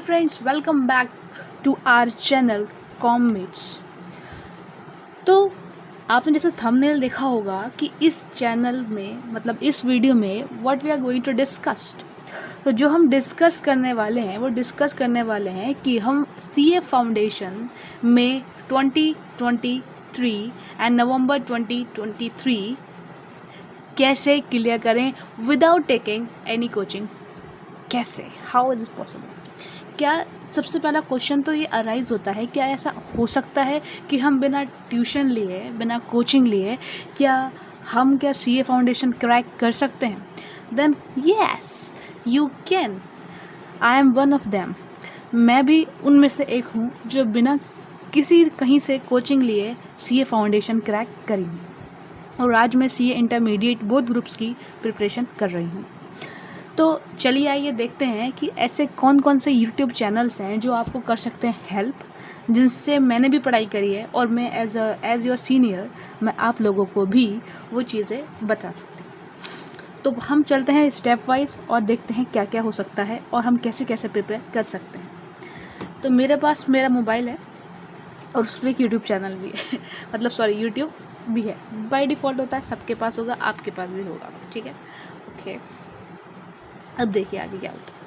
Friends, welcome back to our channel Comets. तो आपने जैसे थंबनेल देखा होगा कि इस चैनल में मतलब इस वीडियो में what we are going to discuss. तो जो हम डिस्कस करने वाले हैं वो डिस्कस करने वाले हैं कि हम सीए फाउंडेशन में 2023 एंड नवंबर 2023 कैसे क्लियर करें विदाउट टेकिंग एनी कोचिंग। कैसे, हाउ इज इट पॉसिबल? क्या सबसे पहला क्वेश्चन तो ये अराइज होता है, क्या ऐसा हो सकता है कि हम बिना ट्यूशन लिए बिना कोचिंग लिए क्या सीए फाउंडेशन क्रैक कर सकते हैं? Then yes, you can. I am one of them. मैं भी उनमें से एक हूँ जो बिना कहीं से कोचिंग लिए सीए फाउंडेशन क्रैक करी हूँ और आज मैं सीए इंटरमीडिएट बोथ ग्रुप्स की प्रिपरेशन कर रही हूँ। तो चलिए आइए देखते हैं कि ऐसे कौन कौन से यूट्यूब चैनल्स हैं जो आपको कर सकते हैं हेल्प, जिनसे मैंने भी पढ़ाई करी है और मैं एज योर सीनियर मैं आप लोगों को भी वो चीज़ें बता सकती हूँ। तो हम चलते हैं स्टेप वाइज और देखते हैं क्या क्या हो सकता है और हम कैसे कैसे प्रिपेयर कर सकते हैं। तो मेरे पास मेरा मोबाइल है और उस पर एक यूट्यूब चैनल भी है मतलब सॉरी यूट्यूब भी है। बाय डिफ़ॉल्ट होता है, सबके पास होगा, आपके पास भी होगा, ठीक है। ओके, अब देखिए आगे क्या होता है।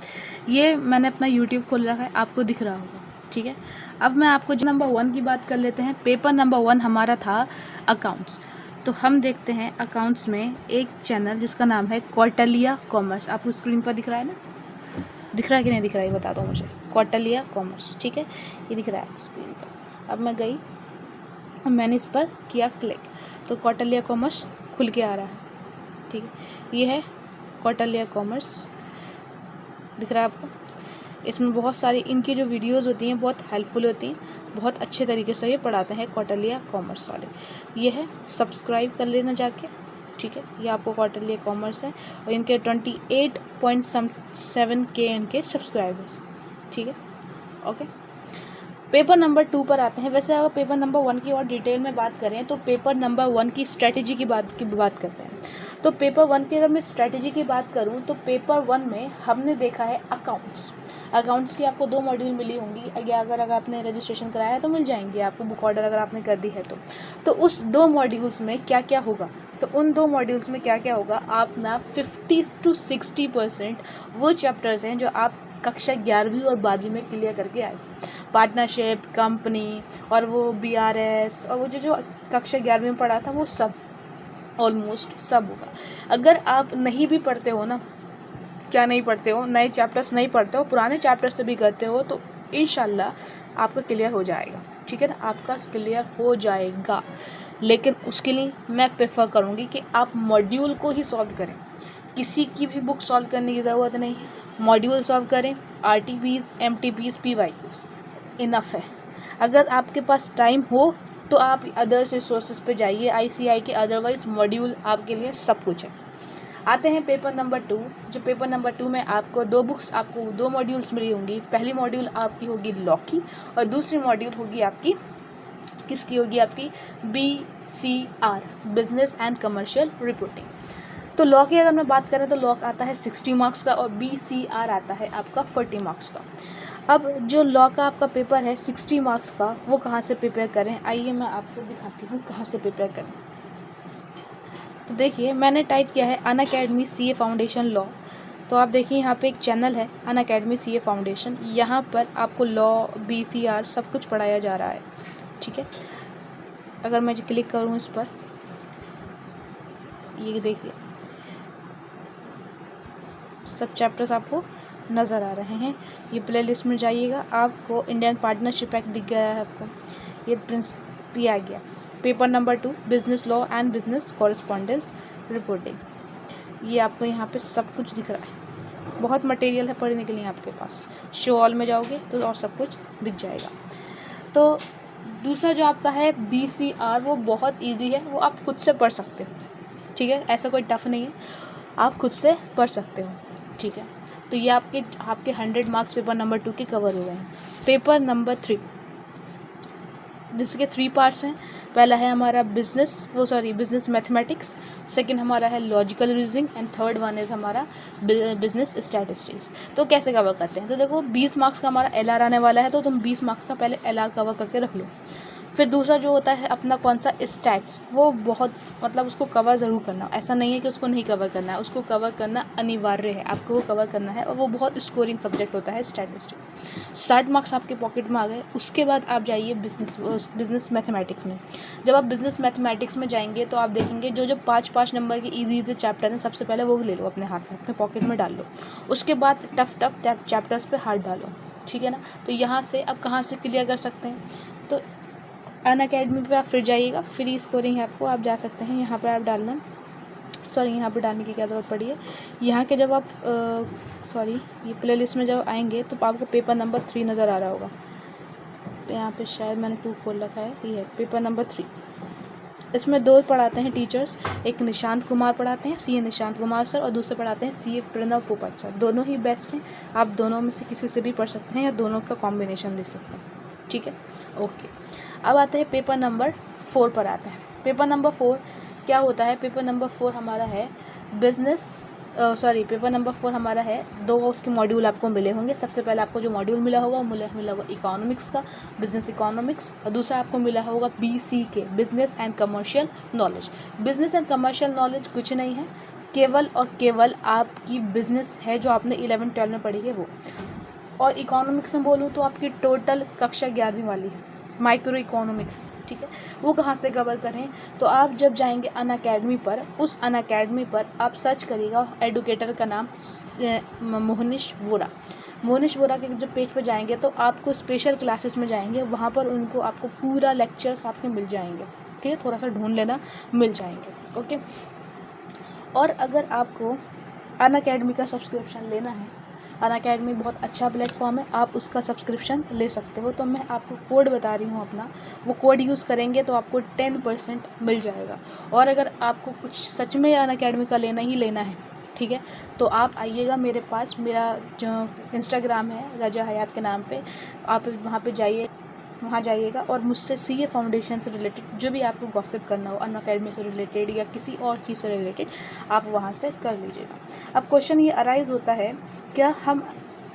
ये मैंने अपना यूट्यूब खोल रखा है, आपको दिख रहा होगा, ठीक है। अब मैं आपको जो नंबर 1 की बात कर लेते हैं। पेपर नंबर 1 हमारा था अकाउंट्स। तो हम देखते हैं अकाउंट्स में एक चैनल जिसका नाम है कौटिल्य कॉमर्स। आपको स्क्रीन पर दिख रहा है ना? दिख रहा है कि नहीं दिख रहा है बता दो मुझे। कौटिल्य कॉमर्स, ठीक है, ये दिख रहा है स्क्रीन पर। अब मैं गई और मैंने इस पर किया क्लिक तो कौटिल्य कॉमर्स खुल के आ रहा है, ठीक है। ये है कौटिल्य कॉमर्स, दिख रहा है आपको। इसमें बहुत सारी इनकी जो वीडियोस होती हैं बहुत हेल्पफुल होती हैं, बहुत अच्छे तरीके से ये पढ़ाते हैं कौटिल्य कॉमर्स वाले। ये है, सब्सक्राइब कर लेना जाके, ठीक है। ये आपको कौटिल्य कॉमर्स है और इनके 28.7K इनके सब्सक्राइबर्स, ठीक है। ओके, पेपर नंबर 2 पर आते हैं। वैसे अगर पेपर नंबर 1 की और डिटेल में बात करें तो पेपर नंबर 1 की स्ट्रेटेजी की बात करते हैं। तो पेपर 1 की अगर मैं स्ट्रेटेजी की बात करूं तो पेपर 1 में हमने देखा है अकाउंट्स की आपको 2 मॉड्यूल मिली होंगी। अगर आपने रजिस्ट्रेशन कराया है तो मिल जाएंगे आपको, बुक ऑर्डर अगर आपने कर दी है तो उस 2 मॉड्यूल्स में क्या क्या होगा, तो उन 2 मॉड्यूल्स में क्या क्या होगा, आप ना 50 to 60% वो चैप्टर्स हैं जो आप कक्षा 11वीं और 12वीं में क्लियर करके आए। पार्टनरशिप, कंपनी और वो BRS और वो जो कक्षा 11वीं में पढ़ा था वो सब ऑलमोस्ट सब होगा। अगर आप नहीं भी पढ़ते हो ना, क्या नहीं पढ़ते हो, नए चैप्टर्स नहीं पढ़ते हो, पुराने चैप्टर से भी करते हो तो इंशाल्लाह आपका क्लियर हो जाएगा, ठीक है ना, आपका क्लियर हो जाएगा। लेकिन उसके लिए मैं प्रेफर करूँगी कि आप मॉड्यूल को ही सॉल्व करें, किसी की भी बुक सॉल्व करने की ज़रूरत नहीं है। मॉड्यूल सॉल्व करें, RTPs, MTPs, PYQs इनफ है। अगर आपके पास टाइम हो तो आप अदर रिसोर्सेज पे जाइए ICI के, अदरवाइज मॉड्यूल आपके लिए सब कुछ है। आते हैं पेपर नंबर 2। जो पेपर नंबर 2 में आपको 2 मॉड्यूल्स मिली होंगी। पहली मॉड्यूल आपकी होगी लॉ की और दूसरी मॉड्यूल होगी आपकी किसकी होगी, आपकी BCR, business and commercial reporting. तो लॉ की अगर मैं बात करें तो लॉ आता है 60 मार्क्स का और BCR आता है आपका 40 मार्क्स का। अब जो लॉ का आपका पेपर है 60 मार्क्स का, वो कहाँ से प्रिपेयर करें, आइए मैं आपको दिखाती हूँ कहाँ से प्रिपेयर करें। तो देखिए मैंने टाइप किया है अनअकैडमी CA फाउंडेशन लॉ। तो आप देखिए यहाँ पे एक चैनल है अनअकैडमी CA फाउंडेशन, यहाँ पर आपको लॉ, BCR सब कुछ पढ़ाया जा रहा है, ठीक है। अगर मैं क्लिक करूँ इस पर, ये देखिए सब चैप्टर्स आपको नज़र आ रहे हैं। ये प्लेलिस्ट में जाइएगा, आपको इंडियन पार्टनरशिप एक्ट दिख गया है, आपको ये प्रिंसिपल आ गया। Paper number 2 business law and business correspondence reporting, ये आपको यहाँ पे सब कुछ दिख रहा है। बहुत मटेरियल है पढ़ने के लिए आपके पास। शो ऑल में जाओगे तो और सब कुछ दिख जाएगा। तो दूसरा जो आपका है BCR, वो बहुत ईजी है, वो आप खुद से पढ़ सकते हो, ठीक है। ऐसा कोई टफ नहीं है, आप खुद से पढ़ सकते हो, ठीक है। तो ये आपके 100 मार्क्स पेपर नंबर 2 के कवर हो गए हैं। पेपर नंबर 3 जिसके 3 पार्ट्स हैं। पहला है हमारा बिजनेस मैथमेटिक्स, सेकंड हमारा है logical reasoning and third one is हमारा बिजनेस स्टैटिस्टिक्स। तो कैसे कवर करते हैं, तो देखो 20 मार्क्स का हमारा LR आने वाला है, तो तुम 20 मार्क्स का पहले LR कवर करके रख लो। फिर दूसरा जो होता है अपना कौन सा स्टैट्स, वो बहुत मतलब उसको कवर ज़रूर करना, ऐसा नहीं है कि उसको नहीं कवर करना है, उसको कवर करना अनिवार्य है, आपको वो कवर करना है, और वो बहुत स्कोरिंग सब्जेक्ट होता है स्टैटिस्टिक्स। 60 मार्क्स आपके पॉकेट में आ गए। उसके बाद आप जाइए बिजनेस मैथमेटिक्स में। जब आप बिजनेस मैथमेटिक्स में जाएंगे तो आप देखेंगे जो 5 नंबर के ईजी चैप्टर हैं, सबसे पहले वो ले लो अपने हाथ में, अपने पॉकेट में डाल लो। उसके बाद टफ चैप्टर्स पे हाथ डालो, ठीक है ना। तो यहाँ से अब कहाँ से क्लियर कर सकते हैं, तो अनअकैडमी पे आप फिर जाइएगा, फ्री स्कोरिंग है आपको, आप जा सकते हैं, यहाँ पर आप डालना, यहाँ पर डालने की क्या ज़रूरत पड़ी है। यहाँ के जब आप ये प्ले लिस्ट में जब आएंगे तो आपको पेपर नंबर 3 नज़र आ रहा होगा। यहाँ पे शायद मैंने 2 खोल रखा है, ये है पेपर नंबर 3। इसमें 2 पढ़ाते हैं टीचर्स, एक निशांत कुमार पढ़ाते हैं, CA निशांत कुमार सर, और दूसरे पढ़ाते हैं CA प्रणव पोपट सर। दोनों ही बेस्ट हैं, आप दोनों में से किसी से भी पढ़ सकते हैं या दोनों का कॉम्बिनेशन ले सकते हैं, ठीक है, ओके। अब आते हैं पेपर नंबर 4 पर आते हैं। पेपर नंबर 4 क्या होता है, पेपर नंबर 4 हमारा है पेपर नंबर 4 हमारा है 2 उसके मॉड्यूल आपको मिले होंगे। सबसे पहले आपको जो मॉड्यूल मिला होगा मिला होगा इकोनॉमिक्स का, बिजनेस इकोनॉमिक्स, और दूसरा आपको मिला होगा BCK, business and commercial knowledge. Business and commercial knowledge कुछ नहीं है, केवल और केवल आपकी बिजनेस है जो आपने 11-12 में पढ़ी है वो। और इकोनॉमिक्स में बोलूँ तो आपकी टोटल कक्षा 11वीं वाली है, माइक्रो इकोनॉमिक्स, ठीक है। वो कहाँ से कवर करें, तो आप जब जाएंगे अनअकैडमी पर, उस अनअकैडमी पर आप सर्च करिएगा एडुकेटर का नाम मोहनिश वोरा के जब पेज पर जाएंगे तो आपको स्पेशल क्लासेस में जाएंगे, वहाँ पर उनको आपको पूरा लेक्चर्स आपके मिल जाएंगे, ठीक है, थोड़ा सा ढूंढ लेना, मिल जाएंगे, ओके। और अगर आपको अनअकैडमी का सब्सक्रिप्शन लेना है, अनअकैडमी बहुत अच्छा प्लेटफॉर्म है, आप उसका सब्सक्रिप्शन ले सकते हो। तो मैं आपको कोड बता रही हूँ अपना, वो कोड यूज़ करेंगे तो आपको 10% मिल जाएगा। और अगर आपको कुछ सच में अनअकैडमी का लेना ही लेना है, ठीक है, तो आप आइएगा मेरे पास, मेरा जो इंस्टाग्राम है रजा हयात के नाम पे, आप वहाँ जाइएगा और मुझसे CA फाउंडेशन से रिलेटेड जो भी आपको गॉसिप करना हो अनअकैडमी से रिलेटेड या किसी और चीज़ से रिलेटेड, आप वहाँ से कर लीजिएगा। अब क्वेश्चन ये अराइज़ होता है, क्या हम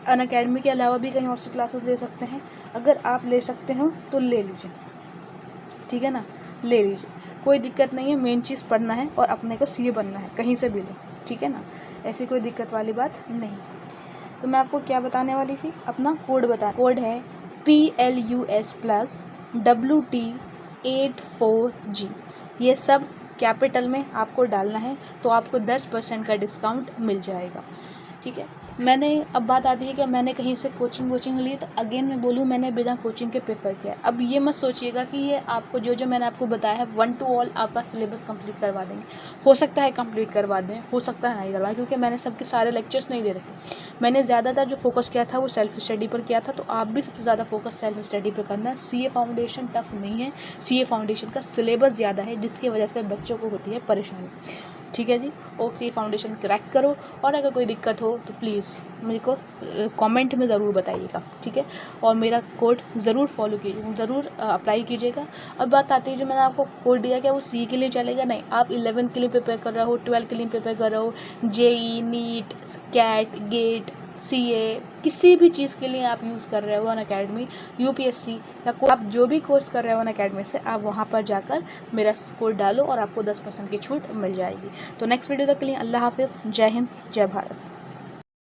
अनअकैडमी के अलावा भी कहीं और से क्लासेस ले सकते हैं? अगर आप ले सकते हो तो ले लीजिए, ठीक है ना, ले लीजिए, कोई दिक्कत नहीं है। मेन चीज़ पढ़ना है और अपने को CA बनना है, कहीं से भी लो, ठीक है ना, ऐसी कोई दिक्कत वाली बात नहीं। तो मैं आपको क्या बताने वाली थी, अपना कोड है PLUS+WT84G, ये सब कैपिटल में आपको डालना है, तो आपको 10% का डिस्काउंट मिल जाएगा, ठीक है। मैंने अब बात आती है कि मैंने कहीं से कोचिंग ली, तो अगेन मैं बोलूँ मैंने बिना कोचिंग के प्रेफर किया। अब ये मत सोचिएगा कि ये आपको जो मैंने आपको बताया है 1 to ऑल आपका सिलेबस कंप्लीट करवा देंगे। हो सकता है कंप्लीट करवा दें, हो सकता है नहीं करवाएं, क्योंकि मैंने सबके सारे लेक्चर्स नहीं दे रखे। मैंने ज़्यादातर जो फोकस किया था वो सेल्फ स्टडी पर किया था, तो आप भी सबसे ज़्यादा फोकस सेल्फ स्टडी पर करना है। CA फाउंडेशन टफ नहीं है, CA फाउंडेशन का सिलेबस ज़्यादा है, जिसकी वजह से बच्चों को होती है परेशानी, ठीक है जी। CA फाउंडेशन क्रैक करो, और अगर कोई दिक्कत हो तो प्लीज़ मेरे को कमेंट में ज़रूर बताइएगा, ठीक है। और मेरा कोड ज़रूर फॉलो कीजिए, ज़रूर अप्लाई कीजिएगा। अब बात आती है जो मैंने आपको कोड दिया, क्या वो CA के लिए चलेगा? नहीं, आप 11th के लिए प्रिपेयर कर रहे हो, 12th के लिए प्रिपेयर कर रहे हो, JEE, NEET, CAT, GATE, CA, किसी भी चीज़ के लिए आप यूज़ कर रहे हो अनअकैडमी, UPSC या आप जो भी कोर्स कर रहे हो अनअकैडमी से, आप वहाँ पर जाकर मेरा कोड डालो और आपको 10% की छूट मिल जाएगी। तो नेक्स्ट वीडियो तक के लिए अल्लाह हाफिज़, जय हिंद, जय भारत।